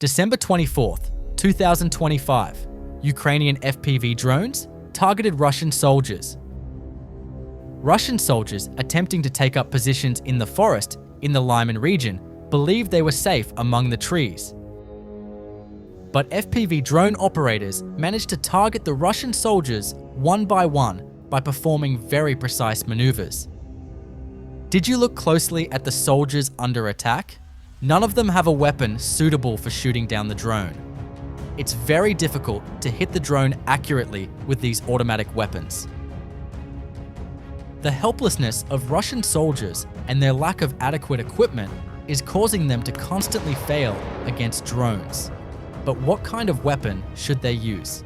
December 24th, 2025, Ukrainian FPV drones targeted Russian soldiers. Russian soldiers attempting to take up positions in the forest in the Lyman region believed they were safe among the trees. But FPV drone operators managed to target the Russian soldiers one by performing very precise maneuvers. Did you look closely at the soldiers under attack? None of them have a weapon suitable for shooting down the drone. It's very difficult to hit the drone accurately with these automatic weapons. The helplessness of Russian soldiers and their lack of adequate equipment is causing them to constantly fail against drones. But what kind of weapon should they use?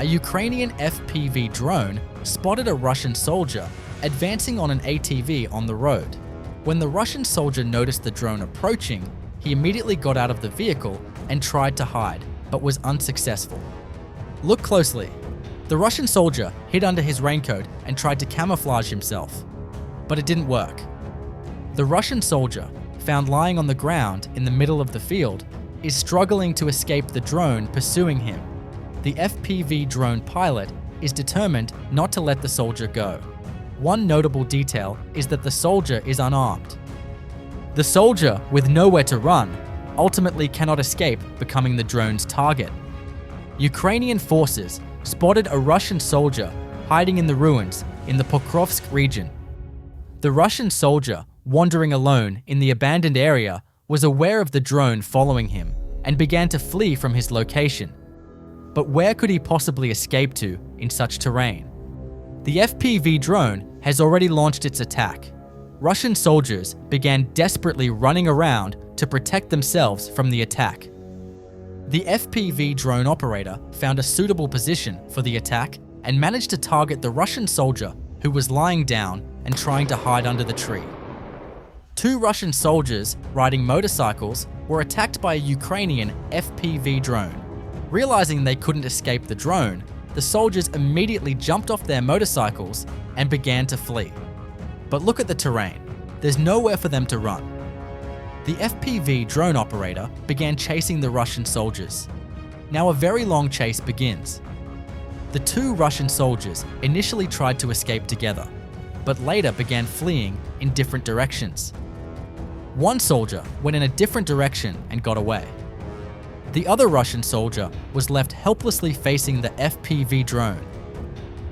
A Ukrainian FPV drone spotted a Russian soldier advancing on an ATV on the road. When the Russian soldier noticed the drone approaching, he immediately got out of the vehicle and tried to hide, but was unsuccessful. Look closely. The Russian soldier hid under his raincoat and tried to camouflage himself, but it didn't work. The Russian soldier, found lying on the ground in the middle of the field, is struggling to escape the drone pursuing him. The FPV drone pilot is determined not to let the soldier go. One notable detail is that the soldier is unarmed. The soldier, with nowhere to run, ultimately cannot escape becoming the drone's target. Ukrainian forces spotted a Russian soldier hiding in the ruins in the Pokrovsk region. The Russian soldier, wandering alone in the abandoned area, was aware of the drone following him and began to flee from his location. But where could he possibly escape to in such terrain? The FPV drone has already launched its attack. Russian soldiers began desperately running around to protect themselves from the attack. The FPV drone operator found a suitable position for the attack and managed to target the Russian soldier who was lying down and trying to hide under the tree. Two Russian soldiers riding motorcycles were attacked by a Ukrainian FPV drone. Realizing they couldn't escape the drone, the soldiers immediately jumped off their motorcycles and began to flee. But look at the terrain. There's nowhere for them to run. The FPV drone operator began chasing the Russian soldiers. Now a very long chase begins. The two Russian soldiers initially tried to escape together, but later began fleeing in different directions. One soldier went in a different direction and got away. The other Russian soldier was left helplessly facing the FPV drone.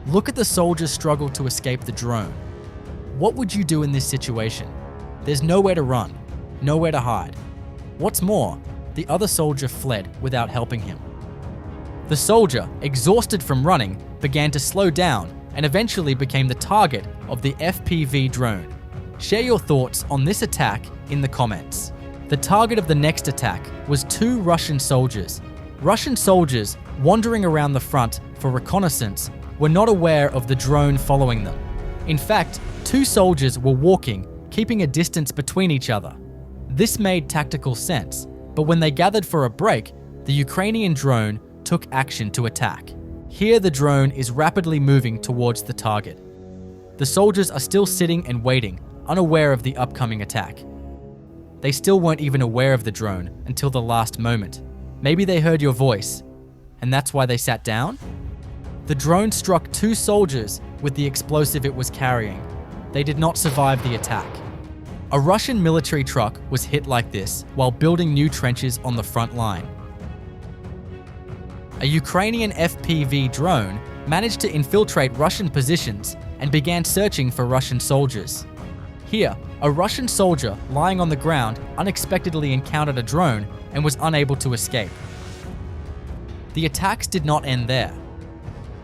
Look at the soldier's struggle to escape the drone. What would you do in this situation? There's nowhere to run, nowhere to hide. What's more, the other soldier fled without helping him. The soldier, exhausted from running, began to slow down and eventually became the target of the FPV drone. Share your thoughts on this attack in the comments. The target of the next attack was two Russian soldiers. Russian soldiers wandering around the front for reconnaissance were not aware of the drone following them. In fact, two soldiers were walking, keeping a distance between each other. This made tactical sense, but when they gathered for a break, the Ukrainian drone took action to attack. Here the drone is rapidly moving towards the target. The soldiers are still sitting and waiting, unaware of the upcoming attack. They still weren't even aware of the drone until the last moment. Maybe they heard your voice, and that's why they sat down? The drone struck two soldiers with the explosive it was carrying. They did not survive the attack. A Russian military truck was hit like this while building new trenches on the front line. A Ukrainian FPV drone managed to infiltrate Russian positions and began searching for Russian soldiers. Here, a Russian soldier lying on the ground unexpectedly encountered a drone and was unable to escape. The attacks did not end there.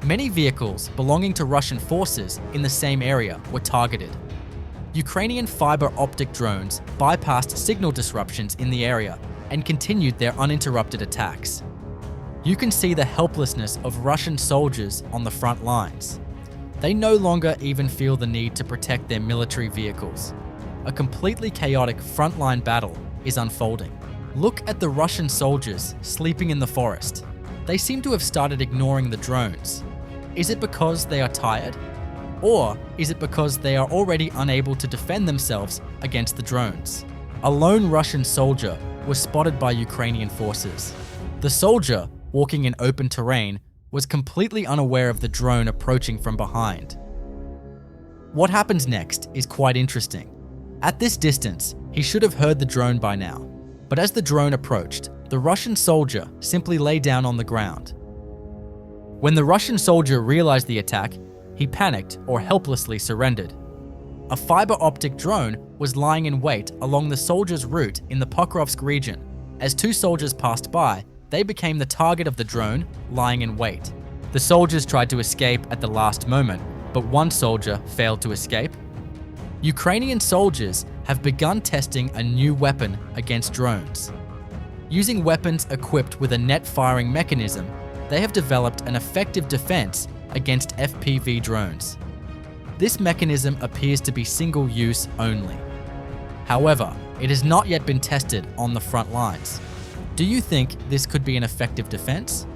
Many vehicles belonging to Russian forces in the same area were targeted. Ukrainian fiber optic drones bypassed signal disruptions in the area and continued their uninterrupted attacks. You can see the helplessness of Russian soldiers on the front lines. They no longer even feel the need to protect their military vehicles. A completely chaotic frontline battle is unfolding. Look at the Russian soldiers sleeping in the forest. They seem to have started ignoring the drones. Is it because they are tired? Or is it because they are already unable to defend themselves against the drones? a lone Russian soldier was spotted by Ukrainian forces. The soldier, walking in open terrain, was completely unaware of the drone approaching from behind. What happens next is quite interesting. At this distance, he should have heard the drone by now, but as the drone approached, the Russian soldier simply lay down on the ground. When the Russian soldier realized the attack, he panicked or helplessly surrendered. A fiber optic drone was lying in wait along the soldier's route in the Pokrovsk region. As two soldiers passed by, they became the target of the drone lying in wait. The soldiers tried to escape at the last moment, but one soldier failed to escape. Ukrainian soldiers have begun testing a new weapon against drones. Using weapons equipped with a net-firing mechanism, they have developed an effective defense against FPV drones. This mechanism appears to be single-use only. However, it has not yet been tested on the front lines. Do you think this could be an effective defense?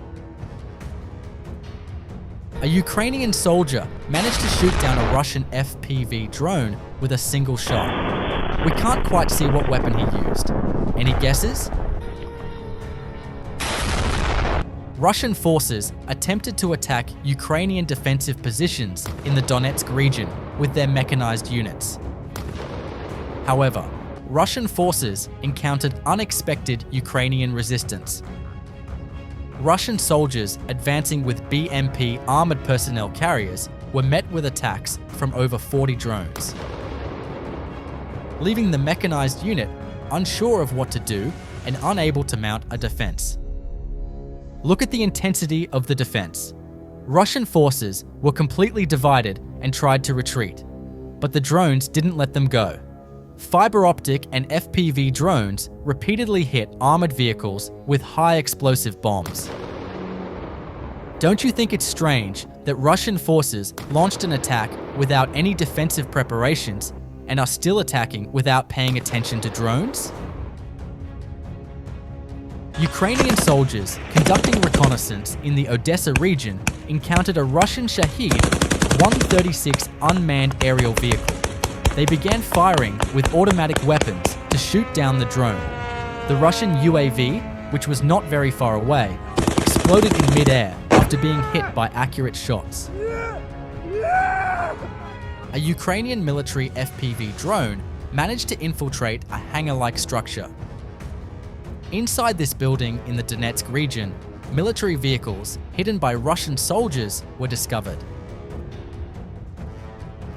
A Ukrainian soldier managed to shoot down a Russian FPV drone with a single shot. We can't quite see what weapon he used. Any guesses? Russian forces attempted to attack Ukrainian defensive positions in the Donetsk region with their mechanized units. However, Russian forces encountered unexpected Ukrainian resistance. Russian soldiers advancing with BMP armored personnel carriers were met with attacks from over 40 drones, leaving the mechanized unit unsure of what to do and unable to mount a defense. Look at the intensity of the defense. Russian forces were completely divided and tried to retreat, but the drones didn't let them go. Fiber optic and FPV drones repeatedly hit armored vehicles with high explosive bombs. Don't you think it's strange that Russian forces launched an attack without any defensive preparations and are still attacking without paying attention to drones? Ukrainian soldiers conducting reconnaissance in the Odessa region encountered a Russian Shahed 136 unmanned aerial vehicle. They began firing with automatic weapons to shoot down the drone. The Russian UAV, which was not very far away, exploded in mid-air after being hit by accurate shots. A Ukrainian military FPV drone managed to infiltrate a hangar-like structure. Inside this building in the Donetsk region, military vehicles hidden by Russian soldiers were discovered.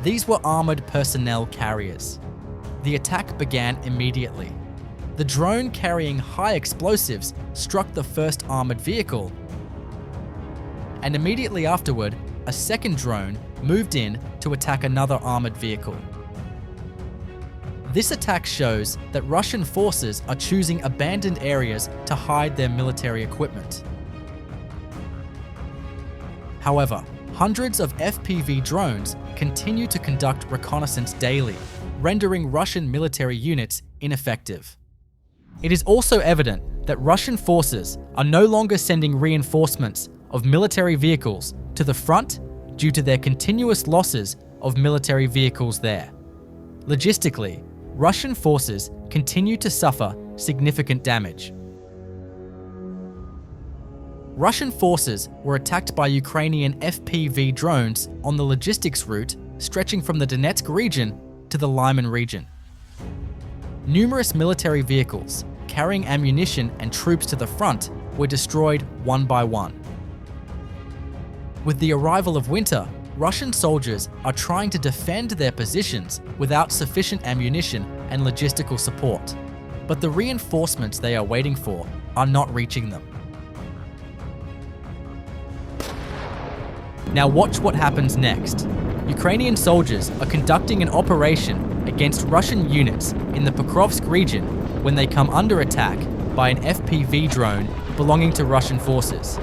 These were armored personnel carriers. The attack began immediately. The drone carrying high explosives struck the first armored vehicle, and immediately afterward, a second drone moved in to attack another armored vehicle. This attack shows that Russian forces are choosing abandoned areas to hide their military equipment. However, hundreds of FPV drones continue to conduct reconnaissance daily, rendering Russian military units ineffective. It is also evident that Russian forces are no longer sending reinforcements of military vehicles to the front due to their continuous losses of military vehicles there. Logistically, Russian forces continue to suffer significant damage. Russian forces were attacked by Ukrainian FPV drones on the logistics route stretching from the Donetsk region to the Lyman region. Numerous military vehicles carrying ammunition and troops to the front were destroyed one by one. With the arrival of winter, Russian soldiers are trying to defend their positions without sufficient ammunition and logistical support, but the reinforcements they are waiting for are not reaching them. Now watch what happens next. Ukrainian soldiers are conducting an operation against Russian units in the Pokrovsk region when they come under attack by an FPV drone belonging to Russian forces.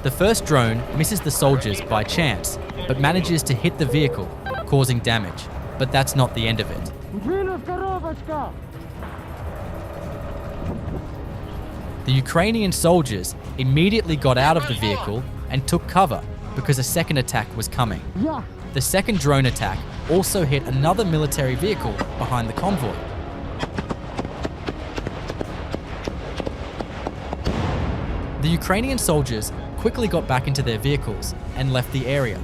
The first drone misses the soldiers by chance, but manages to hit the vehicle, causing damage. But that's not the end of it. The Ukrainian soldiers immediately got out of the vehicle and took cover because a second attack was coming. The second drone attack also hit another military vehicle behind the convoy. The Ukrainian soldiers quickly got back into their vehicles and left the area.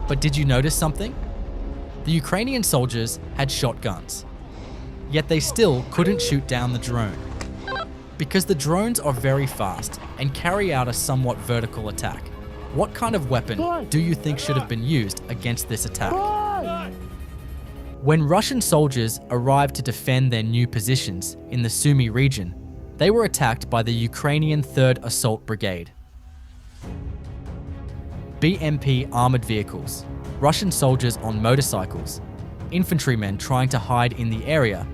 But did you notice something? The Ukrainian soldiers had shotguns, yet they still couldn't shoot down the drone. Because the drones are very fast and carry out a somewhat vertical attack. What kind of weapon do you think should have been used against this attack? When Russian soldiers arrived to defend their new positions in the Sumy region, they were attacked by the Ukrainian 3rd Assault Brigade. BMP armored vehicles, Russian soldiers on motorcycles, infantrymen trying to hide in the area,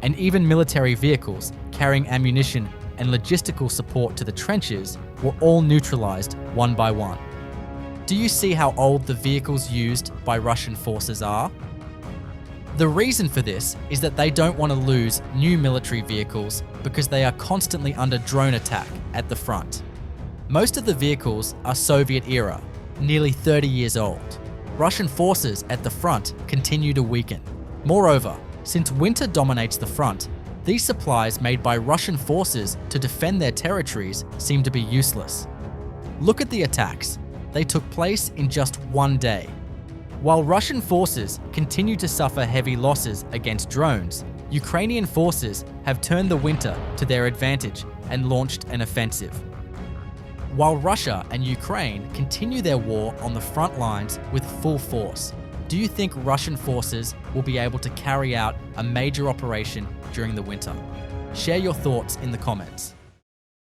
and even military vehicles carrying ammunition and logistical support to the trenches were all neutralized one by one. Do you see how old the vehicles used by Russian forces are? The reason for this is that they don't want to lose new military vehicles because they are constantly under drone attack at the front. Most of the vehicles are Soviet era, nearly 30 years old. Russian forces at the front continue to weaken. Moreover, since winter dominates the front, these supplies made by Russian forces to defend their territories seem to be useless. Look at the attacks. They took place in just one day. While Russian forces continue to suffer heavy losses against drones, Ukrainian forces have turned the winter to their advantage and launched an offensive. While Russia and Ukraine continue their war on the front lines with full force, do you think Russian forces will be able to carry out a major operation during the winter? Share your thoughts in the comments.